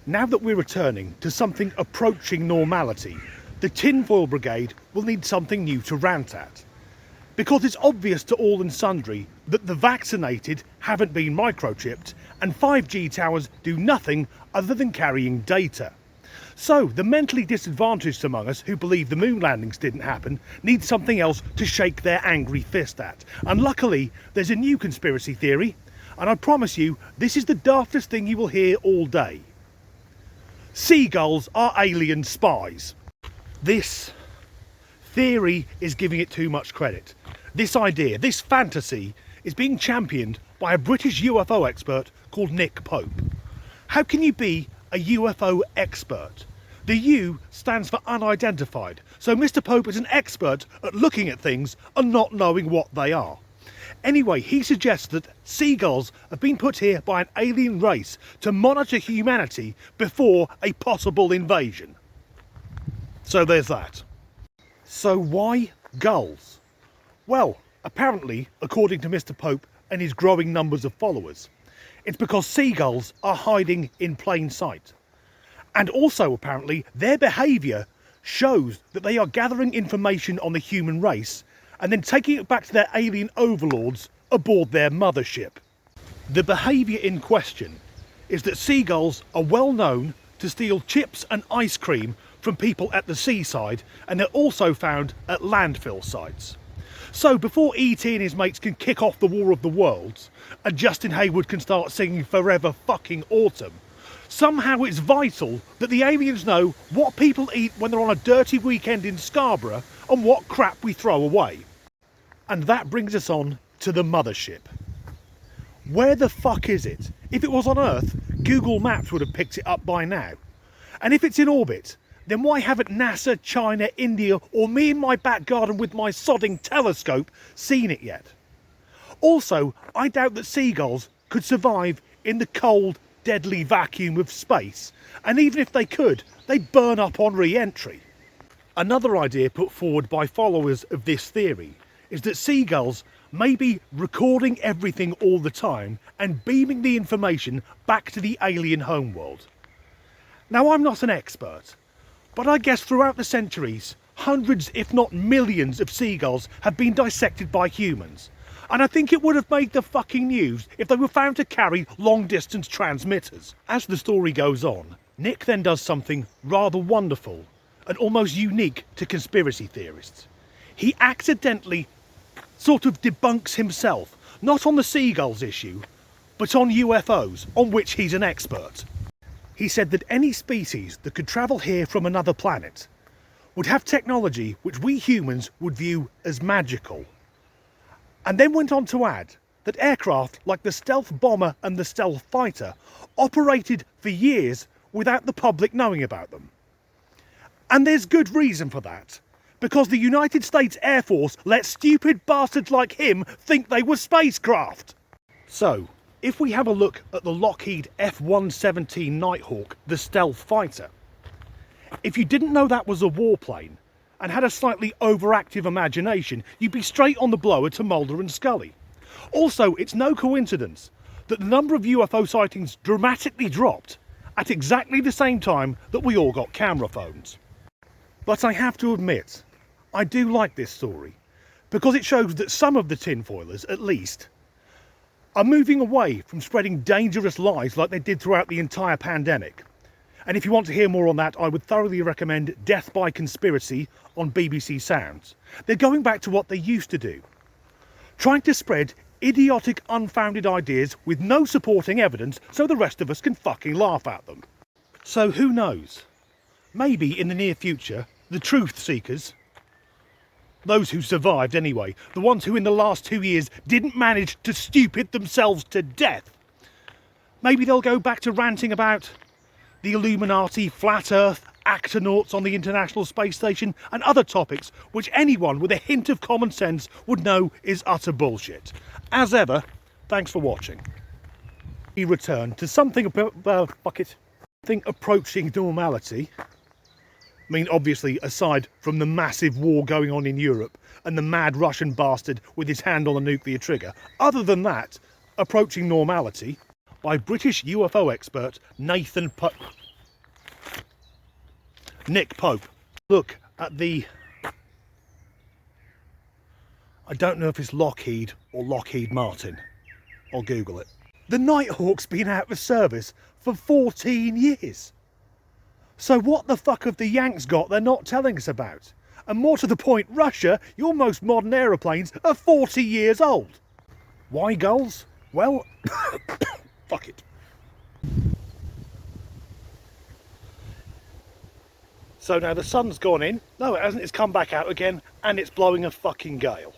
Now that we're returning to something approaching normality, the tinfoil brigade will need something new to rant at. Because it's obvious to all and sundry that the vaccinated haven't been microchipped and 5G towers do nothing other than carrying data. So the mentally disadvantaged among us who believe the moon landings didn't happen need something else to shake their angry fist at. And luckily there's a new conspiracy theory, and I promise you this is the daftest thing you will hear all day. Seagulls are alien spies. This theory is giving it too much credit. This idea, this fantasy, is being championed by a British UFO expert called Nick Pope. How can you be a UFO expert? The U stands for unidentified, so Mr. Pope is an expert at looking at things and not knowing what they are. Anyway, he suggests that seagulls have been put here by an alien race to monitor humanity before a possible invasion. So there's that. So why gulls? Well, apparently, according to Mr. Pope and his growing numbers of followers, it's because seagulls are hiding in plain sight. And also, apparently, their behaviour shows that they are gathering information on the human race and then taking it back to their alien overlords aboard their mothership. The behaviour in question is that seagulls are well known to steal chips and ice cream from people at the seaside, and they're also found at landfill sites. So before E.T. and his mates can kick off the War of the Worlds and Justin Hayward can start singing Forever Fucking Autumn, somehow it's vital that the aliens know what people eat when they're on a dirty weekend in Scarborough and what crap we throw away. And that brings us on to the mothership. Where the fuck is it? If it was on Earth, Google Maps would have picked it up by now. And if it's in orbit, then why haven't NASA, China, India, or me in my back garden with my sodding telescope seen it yet? Also, I doubt that seagulls could survive in the cold, deadly vacuum of space, and even if they could, they'd burn up on re-entry. Another idea put forward by followers of this theory is that seagulls may be recording everything all the time and beaming the information back to the alien homeworld. Now, I'm not an expert, but I guess throughout the centuries, hundreds if not millions of seagulls have been dissected by humans. And I think it would have made the fucking news if they were found to carry long-distance transmitters. As the story goes on, Nick then does something rather wonderful and almost unique to conspiracy theorists. He accidentally sort of debunks himself, not on the seagulls issue, but on UFOs, on which he's an expert. He said that any species that could travel here from another planet would have technology which we humans would view as magical. And then went on to add that aircraft like the stealth bomber and the stealth fighter operated for years without the public knowing about them. And there's good reason for that, because the United States Air Force let stupid bastards like him think they were spacecraft. So, if we have a look at the Lockheed F-117 Nighthawk, the stealth fighter, if you didn't know that was a warplane and had a slightly overactive imagination, you'd be straight on the blower to Mulder and Scully. Also, it's no coincidence that the number of UFO sightings dramatically dropped at exactly the same time that we all got camera phones. But I have to admit, I do like this story, because it shows that some of the tinfoilers, at least, are moving away from spreading dangerous lies like they did throughout the entire pandemic. And if you want to hear more on that, I would thoroughly recommend Death by Conspiracy on BBC Sounds. They're going back to what they used to do, trying to spread idiotic, unfounded ideas with no supporting evidence so the rest of us can fucking laugh at them. So who knows? Maybe in the near future, the truth seekers, those who survived anyway, the ones who in the last 2 years didn't manage to stupid themselves to death, maybe they'll go back to ranting about the Illuminati, flat earth, actonauts on the International Space Station and other topics which anyone with a hint of common sense would know is utter bullshit. As ever, thanks for watching. We return to something approaching normality. I mean, obviously, aside from the massive war going on in Europe and the mad Russian bastard with his hand on the nuclear trigger, other than that, approaching normality by British UFO expert Nathan Nick Pope. Look at the... I don't know if it's Lockheed or Lockheed Martin. I'll Google it. The Nighthawk's been out of service for 14 years. So what the fuck have the Yanks got they're not telling us about? And more to the point, Russia, your most modern aeroplanes are 40 years old. Why gulls? Well, fuck it. So now the sun's gone in. No, it hasn't. It's come back out again and it's blowing a fucking gale.